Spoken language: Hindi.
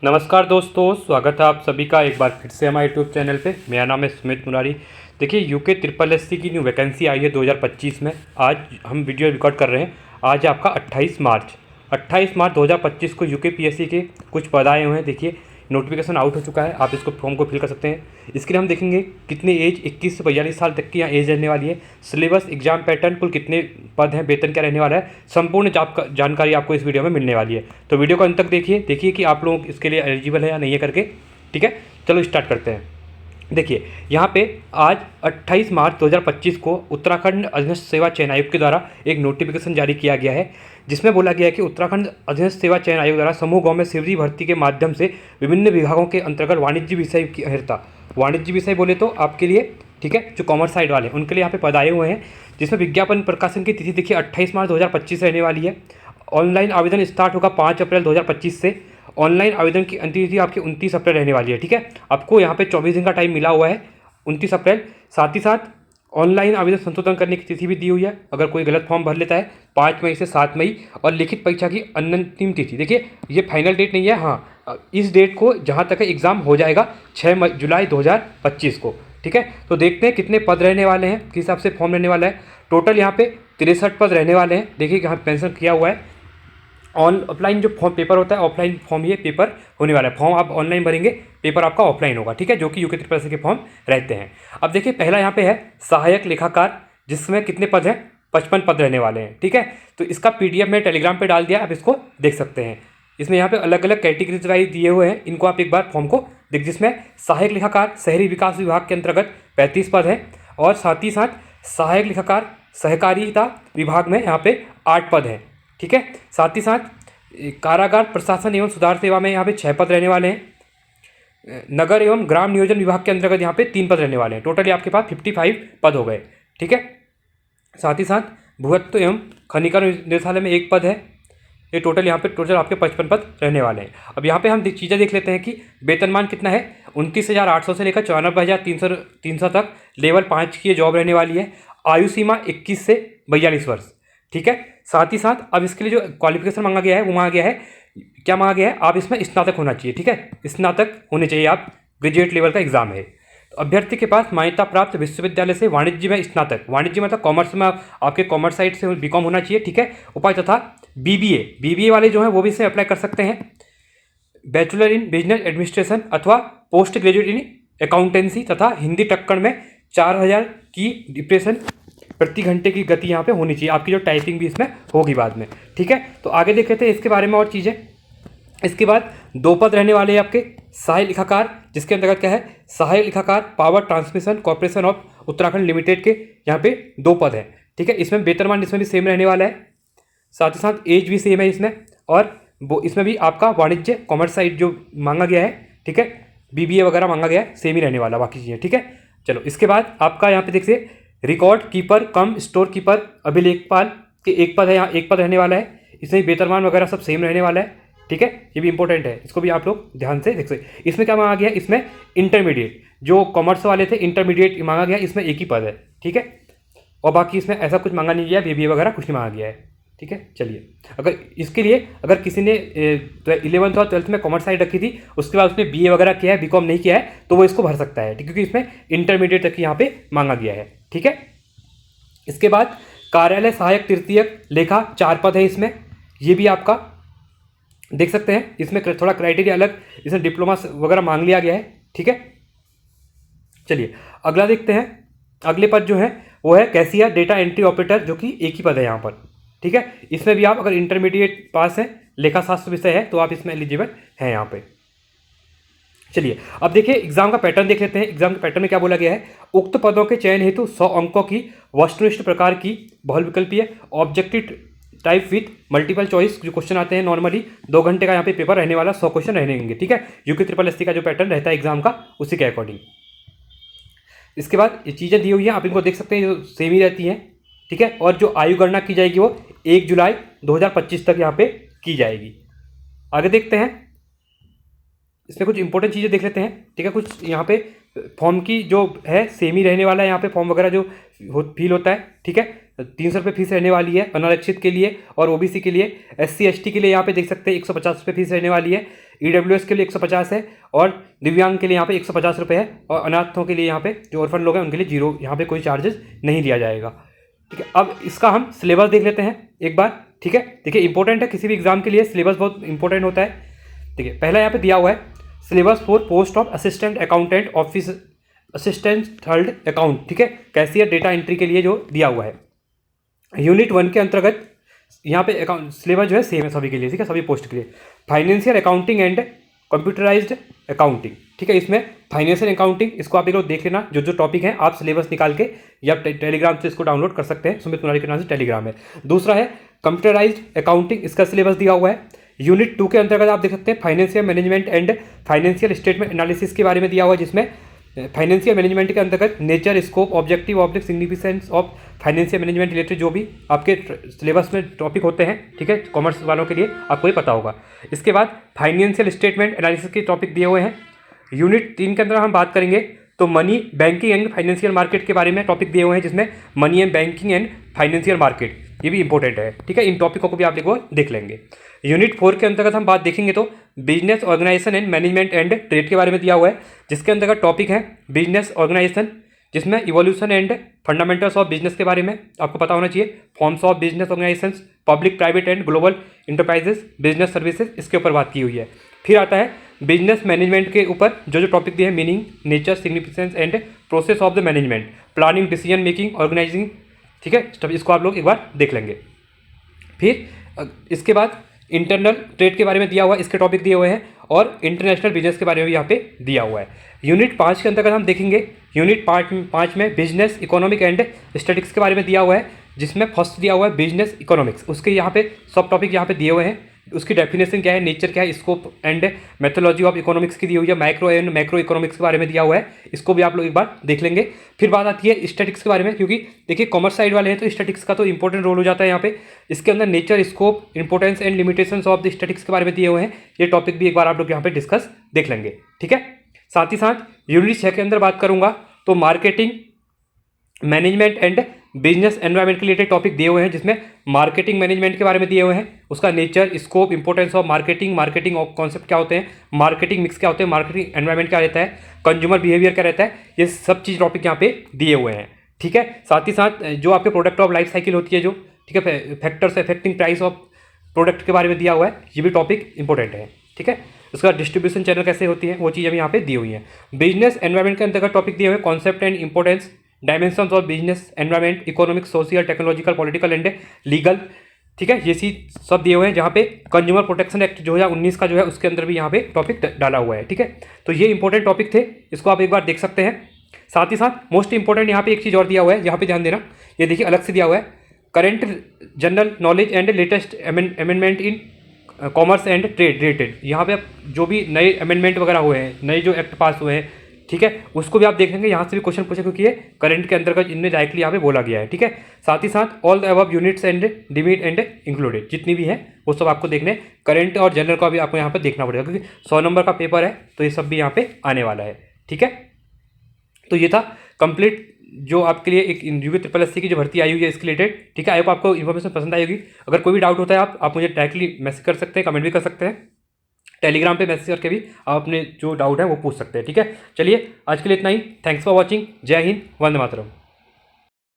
नमस्कार दोस्तों, स्वागत है आप सभी का एक बार फिर से हमारे यूट्यूब चैनल पे। मेरा नाम है सुमित मुरारी। देखिए, यूके ट्रिपल एस सी की न्यू वैकेंसी आई है 2025 में। आज हम वीडियो रिकॉर्ड कर रहे हैं। आज है आपका 28 मार्च 2025 को यूके पीएससी के कुछ पद आए हुए हैं। देखिए, नोटिफिकेशन आउट हो चुका है, आप इसको फॉर्म को फिल कर सकते हैं। इसके लिए हम देखेंगे कितनी एज 21 से 42 साल तक की यहाँ एज रहने वाली है, सिलेबस, एग्जाम पैटर्न, कुल कितने पद हैं, वेतन क्या रहने वाला है, संपूर्ण जानकारी आपको इस वीडियो में मिलने वाली है। तो वीडियो को अंत तक देखिए कि आप लोग इसके लिए एलिजिबल है या नहीं है करके। ठीक है, चलो स्टार्ट करते हैं। देखिए, यहाँ पे आज 28 मार्च 2025 को उत्तराखंड अधीनस्थ सेवा चयन आयोग के द्वारा एक नोटिफिकेशन जारी किया गया है, जिसमें बोला गया है कि उत्तराखंड अधीनस्थ सेवा चयन आयोग द्वारा समूह गाँव में सिवरी भर्ती के माध्यम से विभिन्न विभागों के अंतर्गत वाणिज्य विषय की अहर्ता, वाणिज्य विषय बोले तो आपके लिए, ठीक है, जो कॉमर्स साइड वाले उनके लिए यहाँ पे पद आए हुए हैं। जिसमें विज्ञापन प्रकाशन की तिथि देखिए 28 मार्च 2025 रहने वाली है। ऑनलाइन आवेदन स्टार्ट होगा 5 अप्रैल 2025 से। ऑनलाइन आवेदन की अंतिम तिथि आपकी 29 अप्रैल रहने वाली है। ठीक है, आपको यहाँ पे 24 दिन का टाइम मिला हुआ है, 29 अप्रैल। साथ ही साथ ऑनलाइन आवेदन संशोधन करने की तिथि भी दी हुई है, अगर कोई गलत फॉर्म भर लेता है 5 मई से 7 मई। और लिखित परीक्षा की अंतिम तिथि देखिए, ये फाइनल डेट नहीं है, हाँ, इस डेट को जहाँ तक एग्ज़ाम हो जाएगा 6 जुलाई 2025 को। ठीक है, तो देखते हैं कितने पद रहने वाले हैं, किस हिसाब से फॉर्म रहने वाला है। टोटल यहाँ पे 63 पद रहने वाले हैं। देखिए, यहाँ मेंशन किया हुआ है। ऑफलाइन जो फॉर्म पेपर होता है, ऑफलाइन फॉर्म ये पेपर होने वाला है। फॉर्म आप ऑनलाइन भरेंगे, पेपर आपका ऑफलाइन होगा। ठीक है, जो कि यूके ट्रिपल एस सी के फॉर्म रहते हैं। अब देखिए, पहला यहाँ पे है सहायक लेखाकार, जिसमें कितने पद हैं, 55 पद रहने वाले हैं। ठीक है, तो इसका PDF में टेलीग्राम पे डाल दिया, आप इसको देख सकते हैं। इसमें यहाँ पे अलग अलग कैटेगरीज वाइज दिए हुए हैं, इनको आप एक बार फॉर्म को देख। जिसमें सहायक लेखाकार शहरी विकास विभाग के अंतर्गत 35 पद हैं, और साथ ही साथ सहायक लेखाकार सहकारिता विभाग में यहाँ पे 8 पद हैं। ठीक है, साथ ही साथ कारागार प्रशासन एवं सुधार सेवा में यहाँ पे 6 पद रहने वाले हैं। नगर एवं ग्राम नियोजन विभाग के अंतर्गत यहाँ पे 3 पद रहने वाले हैं। टोटली आपके पास 55 पद हो गए। ठीक है, साथ ही साथ भूतत्व एवं खनिका निदेशालय में 1 पद है। ये टोटल यहाँ पे आपके 55 पद रहने वाले हैं। अब यहाँ पे हम चीज़ें देख लेते हैं कि वेतनमान कितना है। 29,800 से लेकर 94,300 तक लेवल 5 की जॉब रहने वाली है। आयु सीमा 21 से 42 वर्ष। ठीक है, साथ ही साथ अब इसके लिए जो क्वालिफिकेशन मांगा गया है वो मांगा गया है, क्या मांगा गया है, आप इसमें स्नातक होना चाहिए। ठीक है, स्नातक होने चाहिए, आप ग्रेजुएट लेवल का एग्जाम है। तो अभ्यर्थी के पास मान्यता प्राप्त विश्वविद्यालय से वाणिज्य में स्नातक, वाणिज्य मतलब कॉमर्स में आपके कॉमर्स साइड से BCom होना चाहिए। ठीक है, उपाय तथा BBA वाले जो हैं वो भी इसमें अप्लाई कर सकते हैं। बैचलर इन बिजनेस एडमिनिस्ट्रेशन अथवा पोस्ट ग्रेजुएट इन अकाउंटेंसी तथा हिंदी टक्कड़ में 4000 की डिप्रेशन प्रति घंटे की गति यहाँ पे होनी चाहिए। आपकी जो टाइपिंग भी इसमें होगी बाद में। ठीक है, तो आगे देख लेते हैं इसके बारे में और चीज़ें। इसके बाद 2 पद रहने वाले हैं आपके सहायक लेखाकार, जिसके अंतर्गत क्या है, सहायक लेखाकार power transmission corporation of Uttarakhand limited के यहाँ पे 2 पद हैं। ठीक है, इसमें वेतनमान इसमें भी सेम रहने वाला है, साथ ही साथ एज भी सेम है इसमें, और वो इसमें भी आपका वाणिज्य कॉमर्स साइड जो मांगा गया है, ठीक है, BBA वगैरह मांगा गया है, सेम ही रहने वाला बाकी चीज़ें। ठीक है, चलो इसके बाद आपका यहाँ पे देखिए रिकॉर्ड कीपर कम स्टोर कीपर अभिलेखपाल के 1 पद है, यहाँ 1 पद रहने वाला है। इसमें वेतनमान वगैरह सब सेम रहने वाला है। ठीक है, ये भी इंपॉर्टेंट है, इसको भी आप लोग ध्यान से देख सकते। इसमें क्या मांगा गया, इसमें इंटरमीडिएट, जो कॉमर्स वाले थे इंटरमीडिएट मांगा गया, इसमें 1 ही पद है। ठीक है, और बाकी इसमें ऐसा कुछ मांगा नहीं गया, BBA वगैरह कुछ नहीं मांगा गया है। ठीक है, चलिए, अगर इसके लिए अगर किसी ने 11th और 12th में कॉमर्स साइड रखी थी, उसके बाद उसने BA वगैरह किया है, BCom नहीं किया है, तो वो इसको भर सकता है, क्योंकि इसमें इंटरमीडिएट तक यहाँ पे मांगा गया है। ठीक है, इसके बाद कार्यालय सहायक तृतीयक लेखा 4 पद है इसमें, ये भी आपका देख सकते हैं। इसमें थोड़ा क्राइटेरिया अलग, इसमें डिप्लोमा वगैरह मांग लिया गया है। ठीक है, चलिए अगला देखते हैं। अगले पद जो है वो है कैशियर डेटा एंट्री ऑपरेटर, जो कि 1 ही पद है यहाँ पर। ठीक है, इसमें भी आप अगर इंटरमीडिएट पास है, लेखा शास्त्र विषय है, तो आप इसमें एलिजिबल हैं यहाँ पे। चलिए अब देखिए एग्जाम का पैटर्न देख लेते हैं। एग्जाम के पैटर्न में क्या बोला गया है, उक्त पदों के चयन हेतु 100 अंकों की वस्तुनिष्ठ प्रकार की बहुविकल्पीय objective type with multiple choice जो क्वेश्चन आते हैं, नॉर्मली 2 घंटे का यहाँ पे पेपर रहने वाला, 100 क्वेश्चन रहने। ठीक है, यूके ट्रिपल एस सी का जो पैटर्न रहता है एग्जाम का, उसी के अकॉर्डिंग। इसके बाद ये चीज़ें दी हुई हैं, आप इनको देख सकते हैं, जो सेम ही रहती हैं। ठीक है, और जो आयु गणना की जाएगी वो 1 जुलाई 2025 तक यहाँ पे की जाएगी। आगे देखते हैं, इसमें कुछ इंपॉर्टेंट चीज़ें देख लेते हैं। ठीक है, कुछ यहाँ पे फॉर्म की जो है सेम ही रहने वाला है, यहाँ पे फॉर्म वगैरह जो फील होता है। ठीक है, 300 रुपये फीस रहने वाली है अनारक्षित के लिए, और OBC के लिए। SC ST के लिए यहाँ पे देख सकते हैं 150 रुपये फीस रहने वाली है। EWS के लिए 150 है और दिव्यांग के लिए यहाँ पे 150 रुपये है और अनाथों के लिए यहाँ पे जो ऑर्फन लोग हैं उनके लिए 0 यहाँ पे कोई चार्जेस नहीं दिया जाएगा। ठीक है, अब इसका हम सिलेबस देख लेते हैं एक बार। ठीक है, देखिए इंपॉर्टेंट है, किसी भी एग्जाम के लिए सिलेबस बहुत इंपॉर्टेंट होता है। ठीक है, पहला यहाँ पे दिया हुआ है syllabus for post of assistant accountant office assistant third account. ठीक है, कैशियर डेटा एंट्री के लिए जो दिया हुआ है। यूनिट 1 के अंतर्गत यहाँ पे अकाउंट सिलेबस जो है सेम है सभी के लिए। ठीक है, सभी पोस्ट के लिए। Financial accounting and computerised accounting. ठीक है, इसमें फाइनेंशियल अकाउंटिंग इसको आप एक बार देख लेना, जो जो टॉपिक हैं आप सिलेबस निकाल के या टेलीग्राम से इसको डाउनलोड कर सकते हैं। सुमित मुरारी के नाम से टेलीग्राम है। दूसरा है कंप्यूटराइज्ड अकाउंटिंग, इसका सिलेबस दिया हुआ है। यूनिट 2 के अंतर्गत आप देख सकते हैं financial management and financial statement analysis के बारे में दिया हुआ है, जिसमें फाइनेंशियल मैनेजमेंट के अंतर्गत nature, scope, objective, object, significance of financial management related जो भी आपके सिलेबस में टॉपिक होते हैं। ठीक है, कॉमर्स वालों के लिए आपको ये पता होगा। इसके बाद फाइनेंशियल स्टेटमेंट एनालिसिस के टॉपिक दिए हुए हैं। यूनिट 3 के अंदर हम बात करेंगे तो money, banking and financial market के बारे में टॉपिक दिए हुए हैं, जिसमें money and banking and financial market ये भी इंपॉर्टेंट है। ठीक है, इन टॉपिकों को भी आप देखो देख लेंगे। यूनिट 4 के अंतर्गत हम बात देखेंगे तो business organisation and management and trade के बारे में दिया हुआ है, जिसके अंतर्गत टॉपिक है बिजनेस ऑर्गेनाइजेशन, जिसमें evolution and fundamentals of business के बारे में आपको पता होना चाहिए। Forms of business organisations, public, private and global enterprises, business services, इसके ऊपर बात की हुई है। फिर आता है बिजनेस मैनेजमेंट के ऊपर जो जो टॉपिक दिए हैं, meaning, nature, significance and process of the management, planning, decision making, organising. ठीक है, तब इसको आप लोग एक बार देख लेंगे। फिर इसके बाद इंटरनल ट्रेड के बारे में दिया हुआ है, इसके टॉपिक दिए हुए हैं, और इंटरनेशनल बिजनेस के बारे में भी यहाँ पे दिया हुआ है। यूनिट 5 के अंतर्गत हम देखेंगे, यूनिट 5 में बिजनेस इकोनॉमिक एंड स्टैटिस्टिक्स के बारे में दिया हुआ है, जिसमें फर्स्ट दिया हुआ है बिजनेस इकोनॉमिक्स। उसके यहाँ पे सब टॉपिक यहाँ पे दिए हुए हैं, उसकी डेफिनेशन क्या है, नेचर क्या है, scope and methodology of economics की दी हुई है, माइक्रो एंड मैक्रो इकोनॉमिक्स के बारे में दिया हुआ है, इसको भी आप लोग एक बार देख लेंगे। फिर बात आती है स्टैटिक्स के बारे में, क्योंकि देखिए कॉमर्स साइड वाले हैं तो स्टैटिक्स का तो इंपॉर्टेंट रोल हो जाता है यहाँ पे। इसके अंदर nature, scope, importance and limitations of the statics के बारे में दिए हुए हैं, ये टॉपिक भी एक बार आप लोग यहाँ पे डिस्कस देख लेंगे। ठीक है, साथ ही साथ यूनिट 6 के अंदर बात करूँगा तो marketing management and business environment के रिलेटेड टॉपिक दिए हुए हैं, जिसमें मार्केटिंग मैनेजमेंट के बारे में दिए हुए हैं, उसका nature, scope, importance of marketing, marketing concept क्या होते हैं, मार्केटिंग मिक्स क्या होते हैं, मार्केटिंग एनवायरनमेंट क्या रहता है, कंज्यूमर बिहेवियर क्या रहता है, ये सब चीज़ टॉपिक यहाँ पे दिए हुए हैं। ठीक है, साथ ही साथ जो आपके प्रोडक्ट ऑफ लाइफ साइकिल होती है जो, ठीक है, factors affecting price of product के बारे में दिया हुआ है, ये भी टॉपिक इंपॉर्टेंट है। ठीक है, उसका डिस्ट्रीब्यूशन चैनल कैसे होती है वो चीज़ अभी यहाँ पे दी हुई है। बिजनेस एनवायरनमेंट के अंतर्गत टॉपिक दिए हुए हैं, concept and importance, dimensions of business environment, economic, social, technological, political and legal. ठीक है, ये चीज सब दिए हुए हैं, जहाँ पे कंज्यूमर प्रोटेक्शन एक्ट 2019 का जो है उसके अंदर भी यहाँ पे टॉपिक डाला हुआ है। ठीक है, तो ये इंपॉर्टेंट टॉपिक थे, इसको आप एक बार देख सकते हैं। साथ ही साथ मोस्ट इंपॉर्टेंट यहाँ पे एक चीज़ और दिया हुआ है, यहाँ पे ध्यान देना, ये देखिए अलग से दिया हुआ है, current general knowledge and latest amendment in commerce and trade related. यहाँ पे जो भी नए अमेंडमेंट वगैरह हुए हैं, नए जो एक्ट पास हुए हैं, ठीक है, उसको भी आप देखेंगे, यहाँ से भी क्वेश्चन पूछे, क्योंकि ये करंट के अंतर्गत इनमें डायरेक्टली यहाँ पे बोला गया है। ठीक है, साथ ही साथ all the above units and demat and included जितनी भी है वो सब आपको देखने, करंट और जनरल का भी आपको यहाँ पे देखना पड़ेगा, क्योंकि 100 नंबर का पेपर है तो ये सब भी यहाँ पे आने वाला है। ठीक है, तो ये था कंप्लीट जो आपके लिए एक यूके SSSC की जो भर्ती आई हुई है इसके रिलेटेड। ठीक है, आई होप आपको इन्फॉर्मेशन पसंद आई होगी। अगर कोई भी डाउट होता है आप मुझे डायरेक्टली मैसेज कर सकते हैं, कमेंट भी कर सकते हैं, टेलीग्राम पे मैसेज करके भी आप अपने जो डाउट है वो पूछ सकते हैं। ठीक है, चलिए आज के लिए इतना ही। Thanks for watching. जय हिंद, वंदे मातरम।